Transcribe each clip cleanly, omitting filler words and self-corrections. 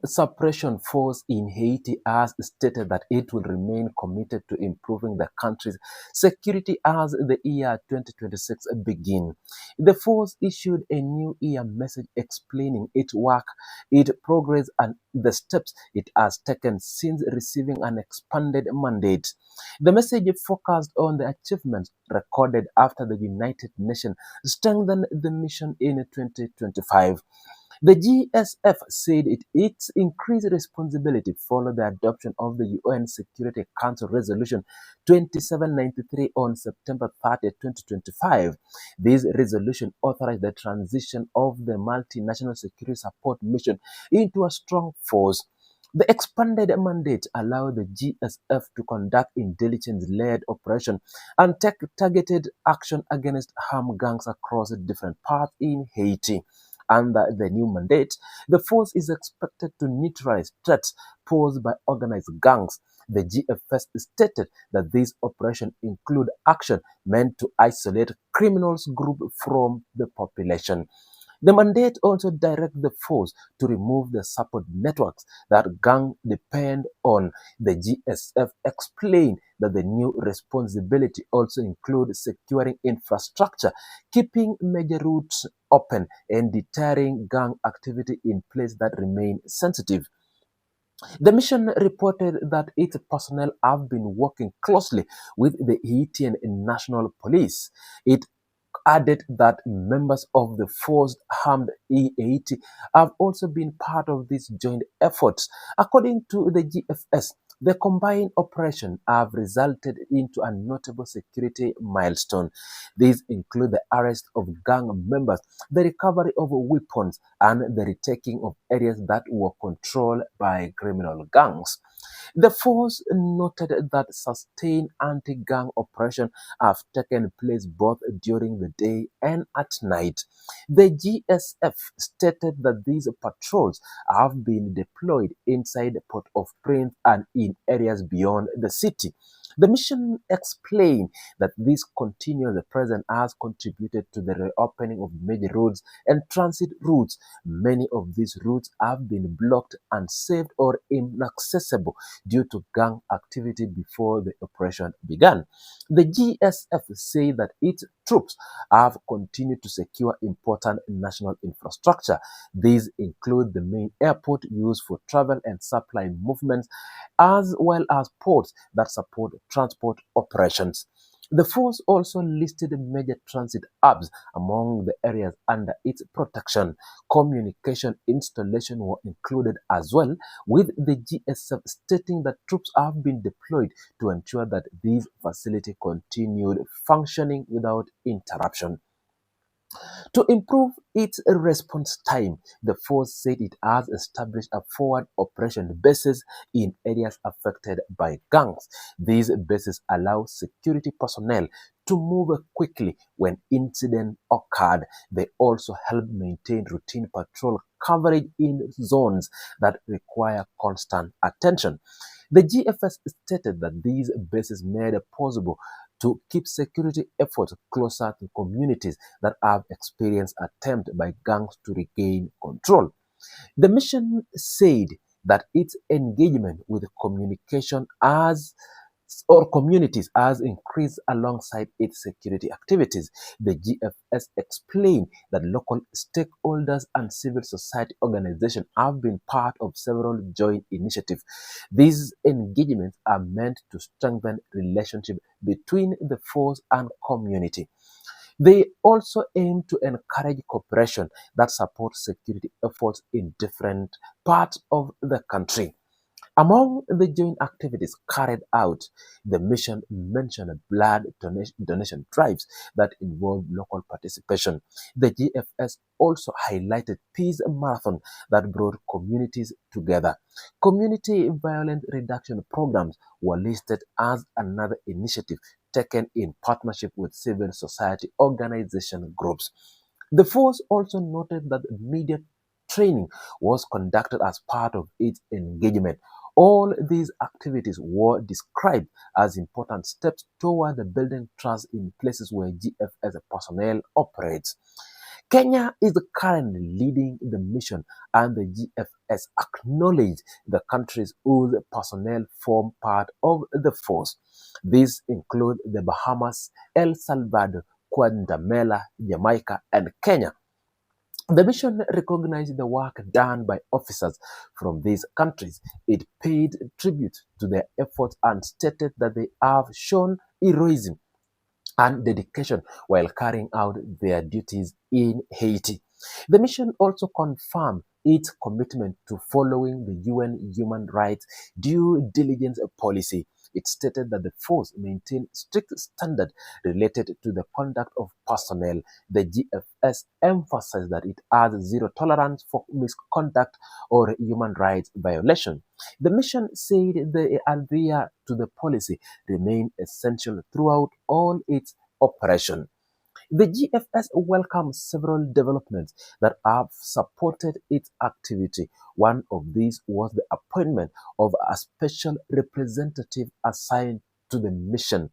Suppression force in Haiti has stated that it will remain committed to improving the country's security as the year 2026 begins. The force issued a new year message explaining its work, its progress, and the steps it has taken since receiving an expanded mandate. The message focused on the achievements recorded after the United Nations strengthened the mission in 2025. The GSF said its increased responsibility followed the adoption of the UN Security Council Resolution 2793 on September 30, 2025. This resolution authorized the transition of the multinational security support mission into a strong force. The expanded mandate allowed the GSF to conduct intelligence-led operations and take targeted action against armed gangs across different parts in Haiti. Under the new mandate, the force is expected to neutralize threats posed by organized gangs. The GFS stated that these operations include action meant to isolate criminals group from the population. The mandate also directs the force to remove the support networks that gangs depend on. The GSF explained that the new responsibility also includes securing infrastructure, keeping major routes open, and deterring gang activity in places that remain sensitive. The mission reported that its personnel have been working closely with the Haitian National Police. It added that members of the force armed in Haiti have also been part of these joint efforts. According to the GFS, the combined operation have resulted into a notable security milestone. These include the arrest of gang members, the recovery of weapons, and the retaking of areas that were controlled by criminal gangs. The force noted that sustained anti-gang operations have taken place both during the day and at night. The GSF stated that these patrols have been deployed inside Port-au-Prince and in areas beyond the city. The mission explained that this continuous presence has contributed to the reopening of major roads and transit routes. Many of these routes have been blocked, unsafe, or inaccessible due to gang activity before the operation began. The GSF say that its troops have continued to secure important national infrastructure. These include the main airport used for travel and supply movements, as well as ports that support transport operations. The force also listed major transit hubs among the areas under its protection. Communication installation were included as well, with the GSF stating that troops have been deployed to ensure that these facilities continued functioning without interruption. To improve its response time, the force said it has established a forward operation bases in areas affected by gangs. These bases allow security personnel to move quickly when incidents occurred. They also help maintain routine patrol coverage in zones that require constant attention. The GFS stated that these bases made it possible to keep security efforts closer to communities that have experienced attempts by gangs to regain control. The mission said that its engagement with communication as or communities has increased alongside its security activities. The GFS explained that local stakeholders and civil society organizations have been part of several joint initiatives. These engagements are meant to strengthen relationships between the force and community. They also aim to encourage cooperation that supports security efforts in different parts of the country. Among the joint activities carried out, the mission mentioned blood donation drives that involved local participation. The GFS also highlighted peace marathon that brought communities together. Community violence reduction programs were listed as another initiative taken in partnership with civil society organization groups. The force also noted that media training was conducted as part of its engagement. All these activities were described as important steps toward building trust in places where GFS personnel operates. Kenya is currently leading the mission, and the GFS acknowledged the countries whose personnel form part of the force. These include the Bahamas, El Salvador, Guatemala, Jamaica, and Kenya. The mission recognized the work done by officers from these countries. It paid tribute to their efforts and stated that they have shown heroism and dedication while carrying out their duties in Haiti. The mission also confirmed its commitment to following the UN human rights due diligence policy. It stated that the force maintained strict standards related to the conduct of personnel. The GFS emphasized that it has zero tolerance for misconduct or human rights violation. The mission said the adhere to the policy remain essential throughout all its operation. The GFS welcomes several developments that have supported its activity. One of these was the appointment of a special representative assigned to the mission.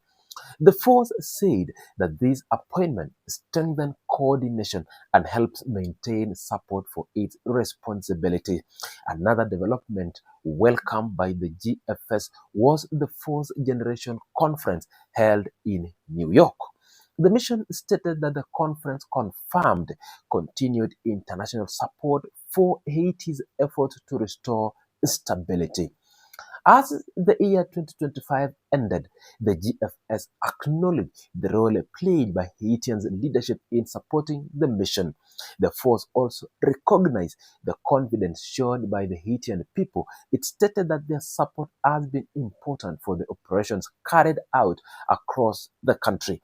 The force said that this appointment strengthens coordination and helps maintain support for its responsibility. Another development welcomed by the GFS was the Force Generation Conference held in New York. The mission stated that the conference confirmed continued international support for Haiti's effort to restore stability. As the year 2025 ended, the GFS acknowledged the role played by Haitians' leadership in supporting the mission. The force also recognized the confidence shown by the Haitian people. It stated that their support has been important for the operations carried out across the country.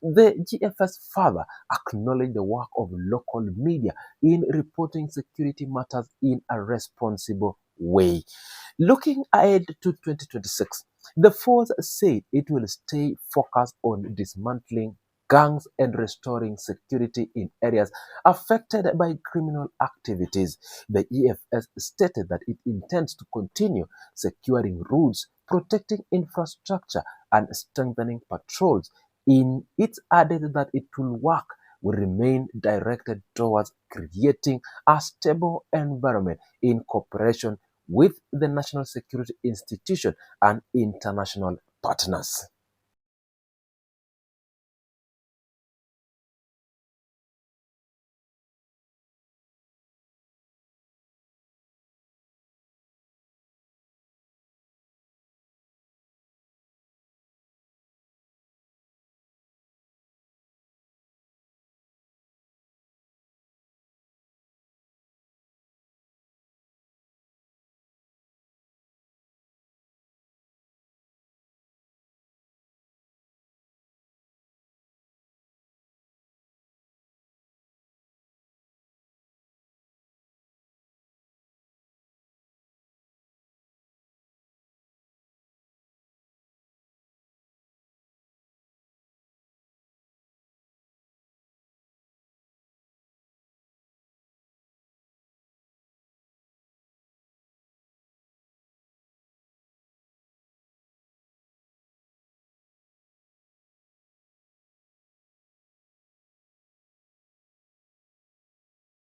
The GFS further acknowledged the work of local media in reporting security matters in a responsible way. Looking ahead to 2026, the force said it will stay focused on dismantling gangs and restoring security in areas affected by criminal activities. The EFS stated that it intends to continue securing roads, protecting infrastructure, and strengthening patrols. In it added that its work will remain directed towards creating a stable environment in cooperation with the national security institution and international partners.